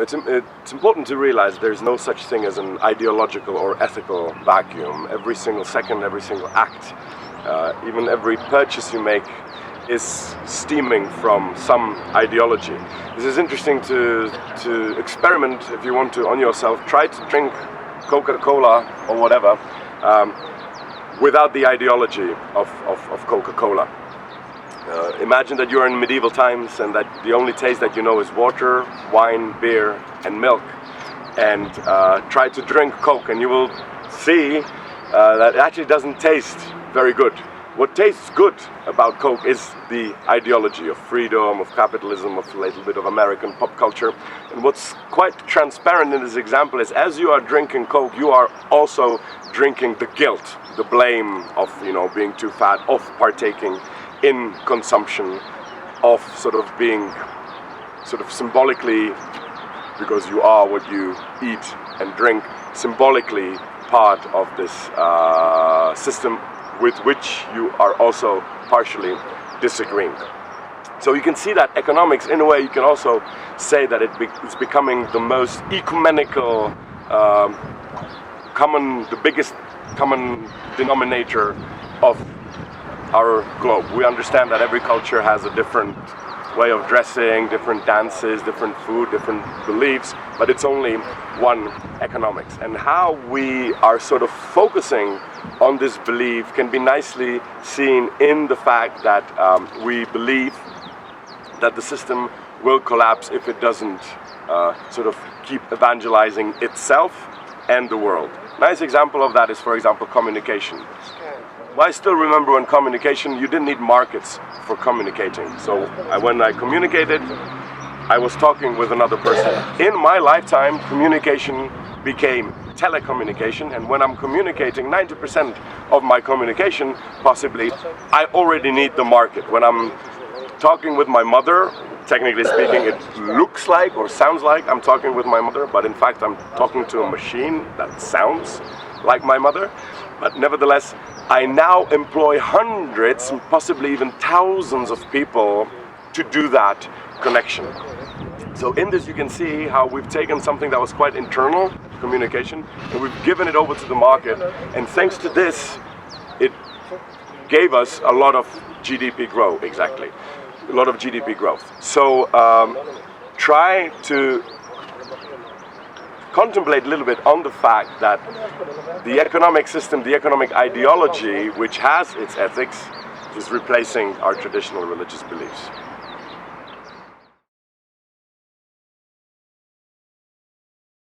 It's important to realize there's no such thing as an ideological or ethical vacuum. Every single second, every single act, even every purchase you make is steaming from some ideology. This is interesting to experiment, if you want to, on yourself. Try to drink Coca-Cola or whatever without the ideology of Coca-Cola. Imagine that you're in medieval times and that the only taste that you know is water, wine, beer and milk, and try to drink Coke, and you will see that it actually doesn't taste very good. What tastes good about Coke is the ideology of freedom, of capitalism, of a little bit of American pop culture. And what's quite transparent in this example is, as you are drinking Coke, you are also drinking the guilt, the blame of, being too fat, of partaking in consumption, of sort of being symbolically, because you are what you eat and drink, symbolically part of this system with which you are also partially disagreeing. So you can see that economics, in a way, you can also say that it's becoming the most ecumenical, the biggest common denominator of our globe. We understand that every culture has a different way of dressing, different dances, different food, different beliefs, but it's only one economics. And how we are sort of focusing on this belief can be nicely seen in the fact that we believe that the system will collapse if it doesn't sort of keep evangelizing itself and the world. Nice example of that is, for example, communication. Well, I still remember when communication, you didn't need markets for communicating. So when I communicated, I was talking with another person. In my lifetime, communication became telecommunication, and when I'm communicating, 90% of my communication, possibly, I already need the market. When I'm talking with my mother, technically speaking, it looks like or sounds like I'm talking with my mother, but in fact I'm talking to a machine that sounds like my mother. But nevertheless, I now employ hundreds and possibly even thousands of people to do that connection. So in this you can see how we've taken something that was quite internal, communication, and we've given it over to the market, and thanks to this, it gave us a lot of GDP growth, exactly. A lot of GDP growth. So try to contemplate a little bit on the fact that the economic system, the economic ideology, which has its ethics, is replacing our traditional religious beliefs.